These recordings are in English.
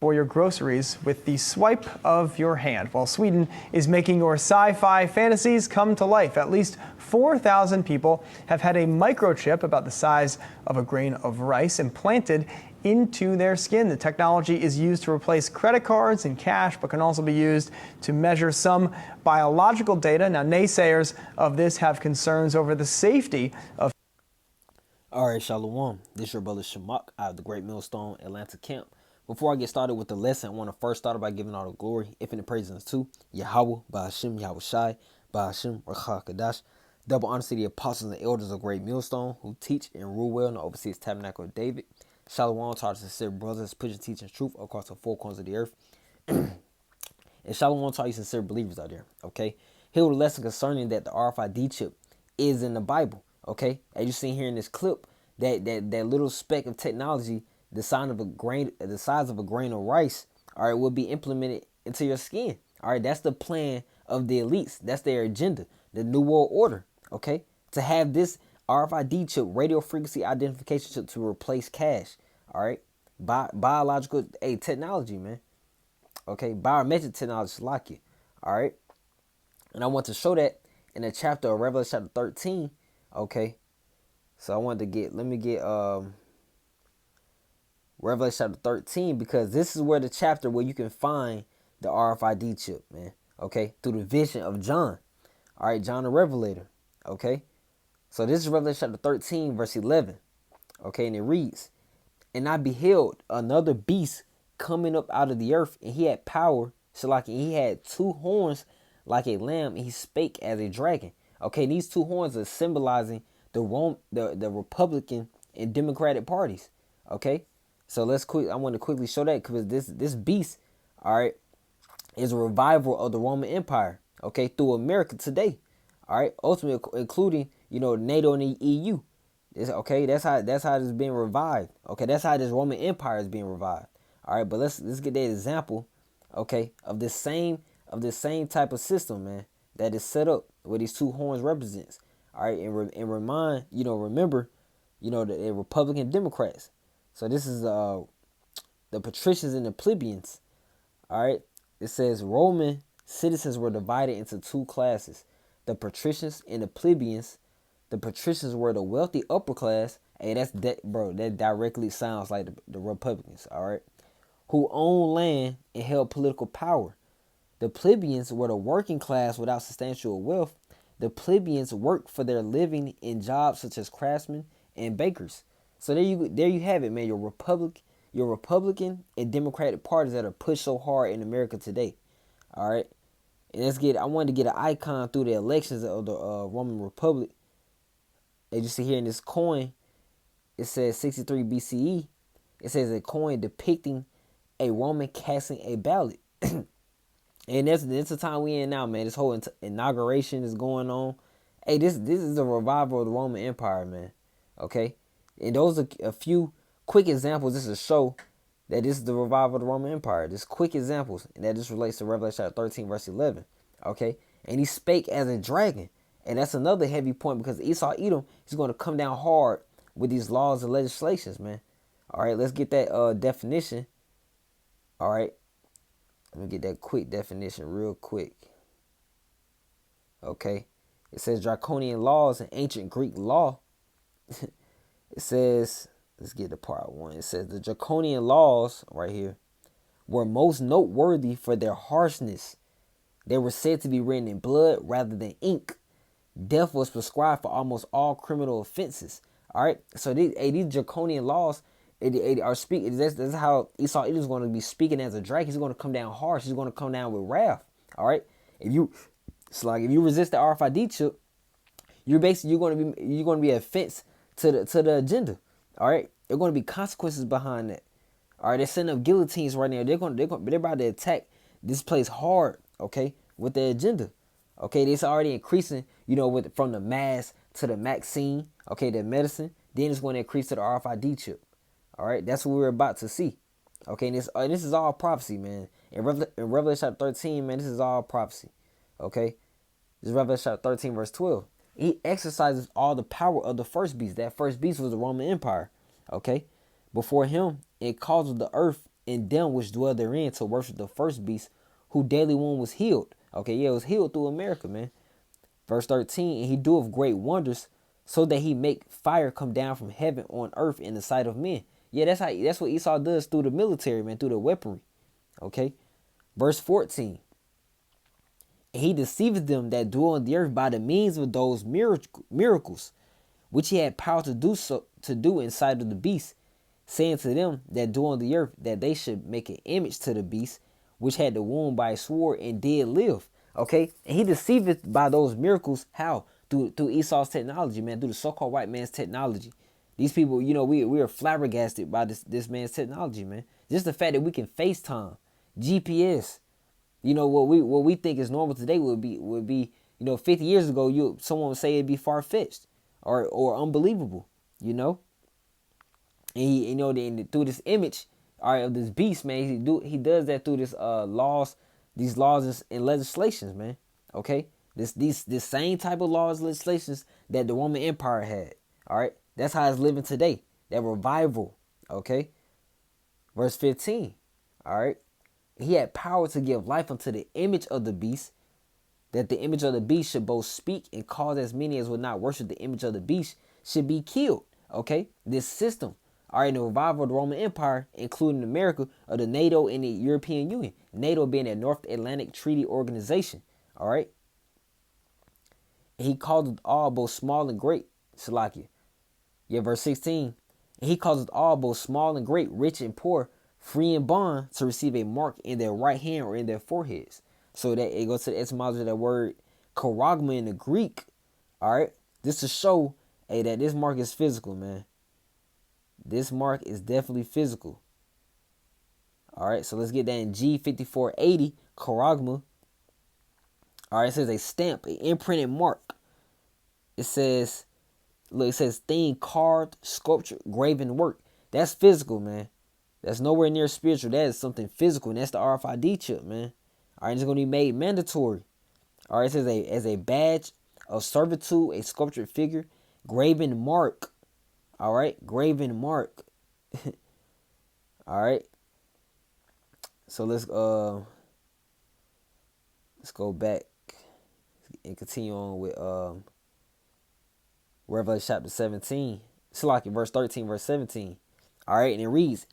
for your groceries with the swipe of your hand, while Sweden is making your sci-fi fantasies come to life. At least 4,000 people have had a microchip about the size of a grain of rice implanted into their skin. The technology is used to replace credit cards and cash, but can also be used to measure some biological data. Now, naysayers of this have concerns over the safety of. All right, Shalom. This is your brother Shamak out of the Great Millstone Atlanta camp. Before I get started with the lesson, I want to first start by giving all the glory, if in the praises to Yahweh, Ba'ashem, Yahweh Shai, Ba'ashem, Rakha Kadash. Double honor to the apostles and elders of Great Millstone who teach and rule well in the overseas tabernacle of David. Shalom to our sincere brothers pushing teaching truth across the four corners of the earth. And shalom to all you sincere believers out there, okay? Here with a lesson concerning that the RFID chip is in the Bible, okay? As you see here in this clip, that little speck of technology, the size of a grain of rice, all right, will be implemented into your skin. All right, that's the plan of the elites. That's their agenda, the New World Order, okay? To have this RFID chip, radio frequency identification chip, to replace cash, all right? Biological technology, man. Okay, biometric technology, like it, all right? And I want to show that in the chapter of Revelation chapter 13, okay? So I wanted to let me get Revelation chapter 13, because this is where the chapter where you can find the RFID chip, man. Okay, through the vision of John. All right, John the Revelator. Okay, so this is Revelation chapter 13, verse 11. Okay, and it reads, "And I beheld another beast coming up out of the earth, and he had power, so like he had two horns like a lamb, and he spake as a dragon." Okay, these two horns are symbolizing the Republican and Democratic parties. Okay. So I want to quickly show that, because this beast, all right, is a revival of the Roman Empire, okay, through America today, all right, ultimately including NATO and the EU. Okay, that's how it's being revived. Okay, that's how this Roman Empire is being revived. All right, but let's get that example, okay, of this same type of system, man, that is set up where these two horns represents. All right, and remember, the Republican Democrats. So this is the patricians and the plebeians. All right. It says Roman citizens were divided into two classes: the patricians and the plebeians. The patricians were the wealthy upper class. Hey, that directly sounds like the Republicans. All right, who owned land and held political power. The plebeians were the working class without substantial wealth. The plebeians worked for their living in jobs such as craftsmen and bakers. So there you have it, man. Your Republican and Democratic parties that are pushed so hard in America today. All right, and I wanted to get an icon through the elections of the Roman Republic. As you see here in this coin, it says 63 BCE. It says a coin depicting a Roman casting a ballot. And that's the time we in now, man. This whole inauguration is going on. Hey, this is a revival of the Roman Empire, man. Okay. And those are a few quick examples. This is to show that this is the revival of the Roman Empire. Just quick examples. And that just relates to Revelation 13, verse 11. Okay. And he spake as a dragon. And that's another heavy point, because Esau Edom is going to come down hard with these laws and legislations, man. All right. Let's get that definition. All right. Let me get that quick definition real quick. Okay. It says Draconian Laws, an ancient Greek law. It says, let's get to part one. It says the Draconian Laws right here were most noteworthy for their harshness. They were said to be written in blood rather than ink. Death was prescribed for almost all criminal offenses. All right. So these Draconian laws are speaking. That's how Esau is going to be speaking as a dragon. He's going to come down harsh. He's going to come down with wrath. All right. If you resist the RFID chip, you're going to be an offense to the agenda. All right, there are going to be consequences behind that. All right, they're setting up guillotines right now. They're about to attack this place hard. Okay, with the agenda. Okay, it's already increasing. From the mass to the vaccine. Okay, the medicine. Then it's going to increase to the RFID chip. All right, that's what we're about to see. Okay, and this is all prophecy, man. In Revelation chapter 13, man, this is all prophecy. Okay, this is Revelation chapter 13, verse 12. He exercises all the power of the first beast. That first beast was the Roman Empire. Okay. Before him, it causes the earth and them which dwell therein to worship the first beast, who daily one was healed. Okay, yeah, it was healed through America, man. Verse 13, and he doeth great wonders, so that he make fire come down from heaven on earth in the sight of men. Yeah, that's what Esau does through the military, man, through the weaponry. Okay. Verse 14. And he deceiveth them that dwell on the earth by the means of those miracles, which he had power to do in sight of the beast, saying to them that dwell on the earth that they should make an image to the beast, which had the wound by a sword and did live. Okay, and he deceiveth by those miracles. How? Through Esau's technology, man. Through the so-called white man's technology. These people, we are flabbergasted by this man's technology, man. Just the fact that we can FaceTime, GPS. What we think is normal today would be 50 years ago, someone would say it'd be far-fetched or unbelievable, And through this image, all right, of this beast, man, he does that through these laws and legislations, man. Okay, this same type of laws and legislations that the Roman Empire had. All right, that's how it's living today. That revival. Okay, verse 15. All right, he had power to give life unto the image of the beast, that the image of the beast should both speak and cause as many as would not worship the image of the beast should be killed. Okay, this system. All right, the revival of the Roman Empire, including America, of the NATO and the European Union. NATO being a North Atlantic Treaty Organization. All right. And he called all, both small and great. Salakia. Yeah, verse 16. And he causeth all, both small and great, rich and poor, free and bond, to receive a mark in their right hand or in their foreheads. So that it goes to the etymology of that word, charagma in the Greek. All right. This to show, that this mark is physical, man. This mark is definitely physical. All right, so let's get that in G5480, charagma. All right, it says a stamp, an imprinted mark. It says thing carved, sculpture, graven work. That's physical, man. That's nowhere near spiritual. That is something physical, and that's the RFID chip, man. All right, it's going to be made mandatory. All right, it says as a badge of servitude, a sculptured figure, graven mark. All right, graven mark. All right. So let's go back and continue on with Revelation chapter 17. It's like in verse 13, verse 17. All right, and it reads,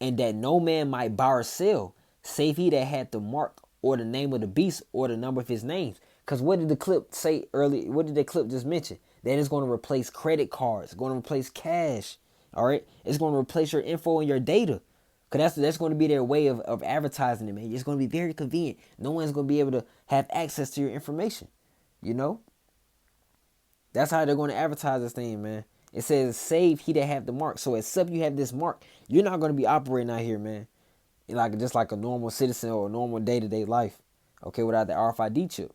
and that no man might buy or sell, save he that had the mark or the name of the beast or the number of his names. Because what did the clip say earlier? What did the clip just mention? That it's going to replace credit cards, going to replace cash. All right, it's going to replace your info and your data. Because that's going to be their way of advertising it, man. It's going to be very convenient. No one's going to be able to have access to your information. That's how they're going to advertise this thing, man. It says, save he that have the mark. So except you have this mark, you're not going to be operating out here, man. Just like a normal citizen or a normal day-to-day life. Okay, without the RFID chip.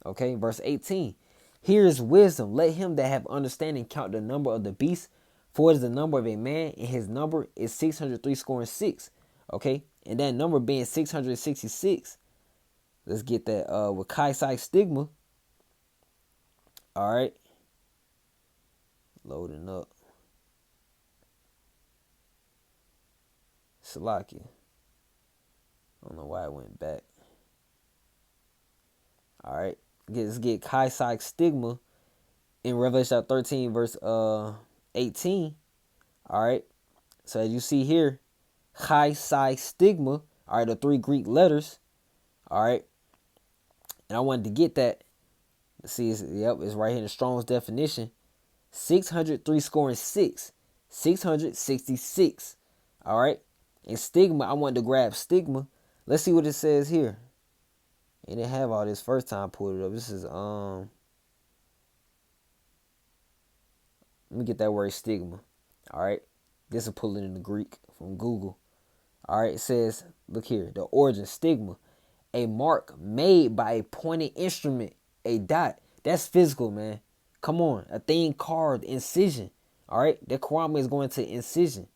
Okay, verse 18. Here is wisdom. Let him that have understanding count the number of the beast, for it is the number of a man, and his number is 636. Okay, and that number being 666. Let's get that with Chi-Psi stigma. All right. Loading up. Salakia. I don't know why it went back. All right. Let's get Chi-Psi stigma in Revelation 13, verse 18. All right. So as you see here, Chi-Psi stigma. All right, the 3 Greek letters. All right. And I wanted to get that. Let's see, it's right here in the Strong's definition. 603 scoring 6. 666. All right. And stigma, I wanted to grab stigma. Let's see what it says here. It didn't have all this first time I pulled it up. This is let me get that word stigma. All right. This will pull it in the Greek from Google. All right. It says, look here, the origin, stigma, a mark made by a pointed instrument, a dot. That's physical, man. Come on, a thing carved, incision. All right. The charagma is going to incision.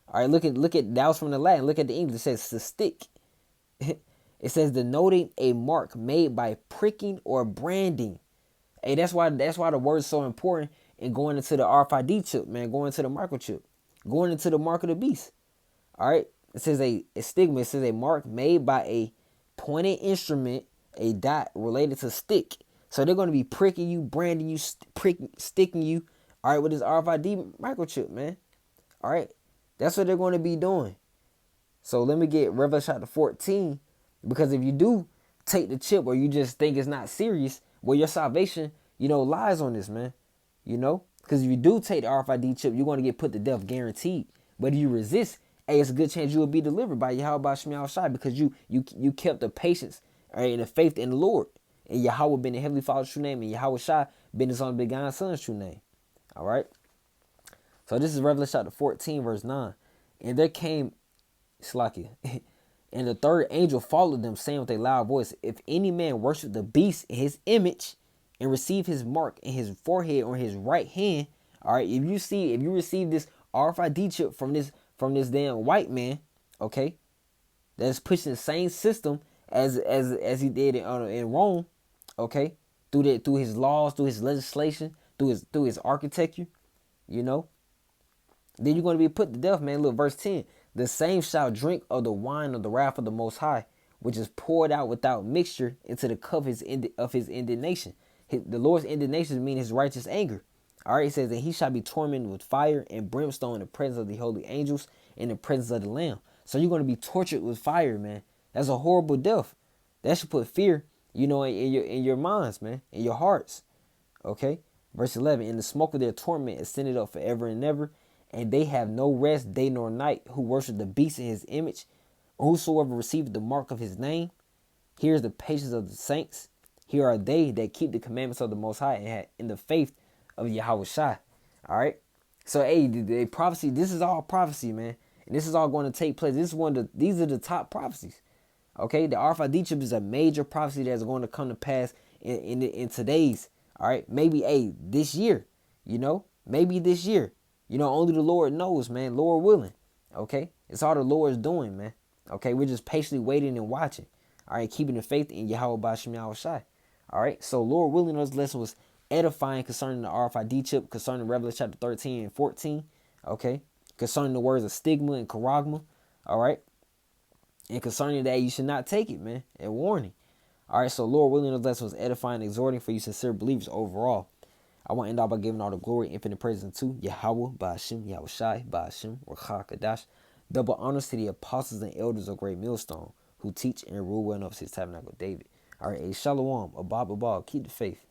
All right. Look at that was from the Latin. Look at the English. It says to stick. It says denoting a mark made by pricking or branding. Hey, that's why the word is so important in going into the RFID chip, man. Going into the microchip, going into the mark of the beast. All right. It says a stigma. It says a mark made by a pointed instrument, a dot related to stick. So they're going to be pricking you, branding you, sticking you, all right, with this RFID microchip, man. All right, that's what they're going to be doing. So let me get Revelation chapter 14, because if you do take the chip or you just think it's not serious, well, your salvation, lies on this, man. Because if you do take the RFID chip, you're going to get put to death, guaranteed. But if you resist, hey, it's a good chance you will be delivered by Yahweh Shemiah Shai, because you kept the patience, all right, and the faith in the Lord. And Yahweh been the Heavenly Father's true name, and Yahweh Shai been his only begotten Son's true name. All right. So this is Revelation chapter 14, verse 9. And there came Slakia. And the third angel followed them, saying with a loud voice, if any man worship the beast in his image and receive his mark in his forehead or his right hand, all right, if you receive this RFID chip from this damn white man, okay, that's pushing the same system as he did in Rome, okay, through his laws, through his legislation, through his architecture, then you're going to be put to death, man. Look, verse 10. The same shall drink of the wine of the wrath of the Most High, which is poured out without mixture into the cup of his indignation. The Lord's indignation means his righteous anger. All right, it says, and he shall be tormented with fire and brimstone in the presence of the holy angels, in the presence of the Lamb. So you're going to be tortured with fire, man. That's a horrible death. That should put fear, in your minds, man, in your hearts. Okay, verse 11. And the smoke of their torment ascended up forever and ever. And they have no rest day nor night who worship the beast in his image. Whosoever received the mark of his name. Here is the patience of the saints. Here are they that keep the commandments of the Most High and have in the faith of Yahweh Shai. All right. So, hey, the prophecy, this is all prophecy, man. And this is all going to take place. These are the top prophecies. Okay. The RFID chip is a major prophecy that's going to come to pass in today's. All right. Maybe, this year, maybe this year. Only the Lord knows, man. Lord willing. Okay. It's all the Lord's doing, man. Okay. We're just patiently waiting and watching. All right. Keeping the faith in Yahweh B'Shem Yahweh Shai. All right. So, Lord willing, this lesson was edifying concerning the RFID chip, concerning Revelation chapter 13 and 14. Okay. Concerning the words of stigma and charagma. All right. And concerning that, you should not take it, man. And warning. All right. So, Lord willing, this lesson was edifying and exhorting for you sincere believers overall. I want to end off by giving all the glory, infinite praise unto Yahweh, Ba'ashem, Yahweh Shai, Ba'ashem, Rakha Kadash. Double honors to the apostles and elders of Great Millstone who teach and rule well enough his tabernacle David. All right, Shalom, Abab, keep the faith.